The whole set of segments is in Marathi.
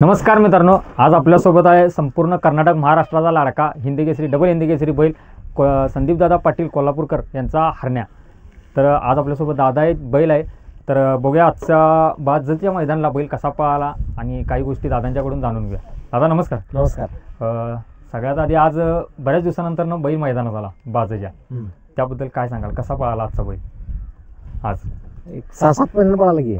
नमस्कार मित्रांनो, आज आपल्यासोबत आहे संपूर्ण कर्नाटक महाराष्ट्राचा लाडका हिंदकेसरी डबल हिंदकेसरी बैल संदीपदादा पाटील कोल्हापूरकर यांचा हरण्या. तर आज आपल्यासोबत दादा एक बैल आहे. तर बघूया आजच्या बाजच्या मैदानाला बैल कसा पळाला आणि काही गोष्टी दादांच्याकडून जाणून घेऊया. दादा नमस्कार. नमस्कार. सगळ्यात आधी आज बऱ्याच दिवसानंतर बैल मैदानात आला बाजच्या, त्याबद्दल काय सांगाल, कसा पळाला आजचा बैल? आज एक 6-7 महिने पळाला की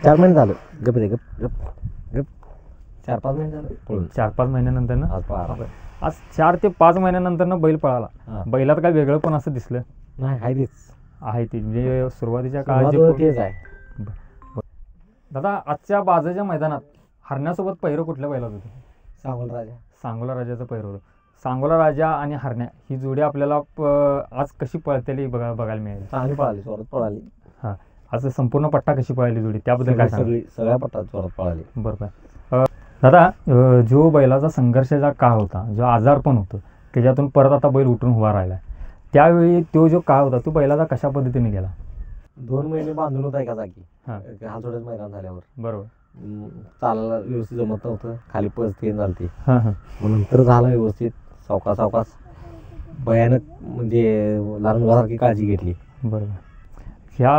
4 महिने झालं. गप रे गप गप गप 4-5 महिने झालं पळून. 4-5 महिन्यानंतर ना आज पळाला. आज 4 ते 5 महिन्यानंतर बैल पळाला. बैलात काय वेगळं पण असं दिसलं नाही? आहे तेच आहे ती, म्हणजे सुरुवातीच्या काळात तेच आहे. दादा आजच्या बाजाच्या मैदानात हरण्यासोबत पैरं कुठल्या बैलात होतं? सांगोला राजा. सांगोला राजाचं पैर होतं. सांगोला राजा आणि हरण्या ही जोडी आपल्याला आज कशी पळतेली बघायला मिळेल. चांगली पळाली, जोरात पळाली. हां, आज संपूर्ण पट्टा कशी पळाली जोडी, त्याबद्दल काय सांगा. सगळ्या पट्टात जोरात पळाली. बरोबर. दादा जो बैलाचा संघर्षाचा काळ होता, जो आजार पण होतं, त्याच्यातून परत आता बैल उठून उभा राहिला, त्यावेळी तो जो काळ होता तो बैलाचा कशा पद्धतीने गेला? 2 महिने बांधून होता एका जागी. हां, हातोड्यात मैदान झाल्यावर बरोबर. चालायला व्यवस्थित जमत नव्हतं, खाली पज ते झालती. हां हां, मग नंतर झालं व्यवस्थित. सावकाश भयानक, म्हणजे लहान मुलासारखी काळजी घेतली. बरोबर. ह्या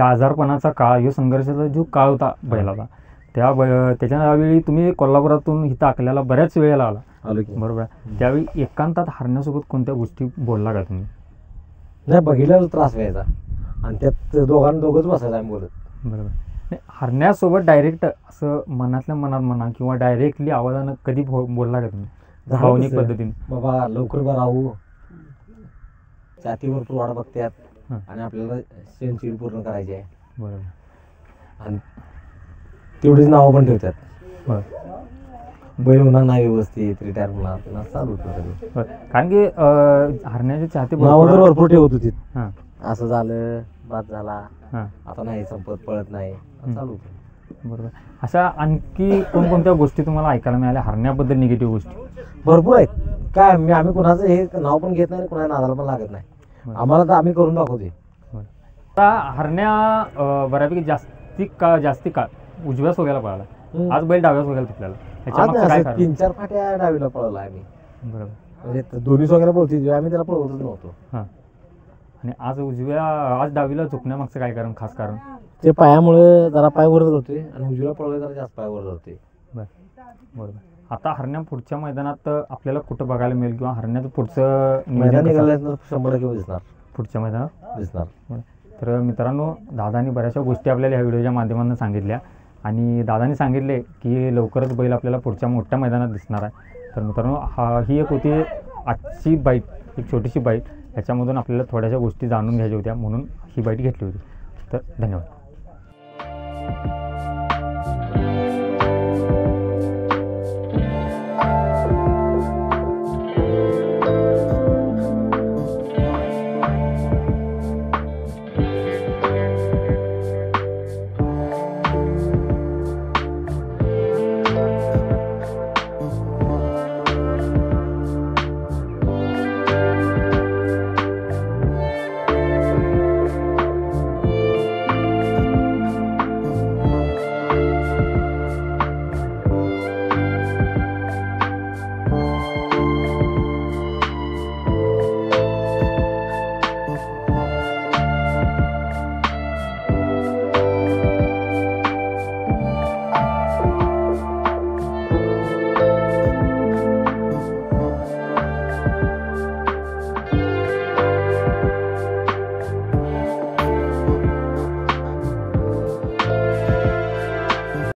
आजारपणाचा काळ, ह्यो संघर्षाचा जो काळ होता बैलाचा, त्याच्यावेळी तुम्ही कोल्हापुरातून इथं आकल्याला बऱ्याच वेळेला आलो की. बरोबर. त्यावेळी एकांतात हरण्यासोबत कोणत्या गोष्टी बोलला का तुम्ही? नाही, बघितल्यावर त्रास व्हायचा आणि त्यात दोघंच बसायचं आम्ही बोलत. बरोबर. नाही, हरण्यासोबत डायरेक्ट असं मनातल्या मनात म्हणा किंवा डायरेक्टली आवाजानं कधी बोलला का तुम्ही भावनिक पद्धतीने? बाबा लवकर बरं राहू, छाती भरपूर वाढ बघतात आणि आपल्याला सेंचुरी पूर्ण करायची आहे. बरोबर. आणि तेवढीच नावं पण ठेवतात. बरं. बैल होणार नाही व्यवस्थित, रिटायर होणार, चालू होतं. कारण की हरण्याचे चाहते नावं तर भरपूर ठेवत होती. हां, असं झालं, बाद झाला, हां, आता नाही संपत, पळत नाही, चालू होतं. बरोबर. अशा आणखी कोणकोणत्या गोष्टी तुम्हाला ऐकायला मिळाल्या हरण्याबद्दल, निगेटिव्ह गोष्टी? भरपूर आहेत. काय आम्ही कोणाचं हे नाव पण घेत नाही, कोणाच्या नादाला पण लागत नाही. आम्हाला तर आम्ही करून दाखवते. आता हरण्या बऱ्यापैकी जास्ती काळ उजव्या सोग्याला पळाला, आज बैल डाव्या सोग्याला तुटल्याला, काय कारण? 3-4 फाट्या डावीला पळवला आम्ही. बरोबर. म्हणजे दोन्ही सोग्याला पळते, आम्ही त्याला पळवतच नव्हतो. हां, आणि आज डावीला झुकण्यामागचं काय कारण, खास कारण? ते पायामुळे जरा पाय वर धरतोय आणि उजवीला पळवलं जरा जास्त पाय वर धरतोय. बरोबर. आता हरण्या पुढच्या मैदानात आपल्याला कुठं बघायला मिळेल किंवा हरण्याचं पुढचं मैदान निघाल्यानंतर 100% दिसणार. पुढच्या मैदानात दिसणार. तर मित्रांनो, दादानी बऱ्याचशा गोष्टी आपल्याला ह्या व्हिडिओच्या माध्यमातून सांगितल्या आणि दादानी सांगितले की लवकरच बैल आपल्याला पुढच्या मोठ्या मैदानात दिसणार आहे. तर मित्रांनो, ही एक होती आजची बाईट, एक छोटीशी बाईट. ह्याच्यामधून आपल्याला थोड्याशा गोष्टी जाणून घ्यायच्या होत्या म्हणून ही बाईट घेतली होती. तर धन्यवाद.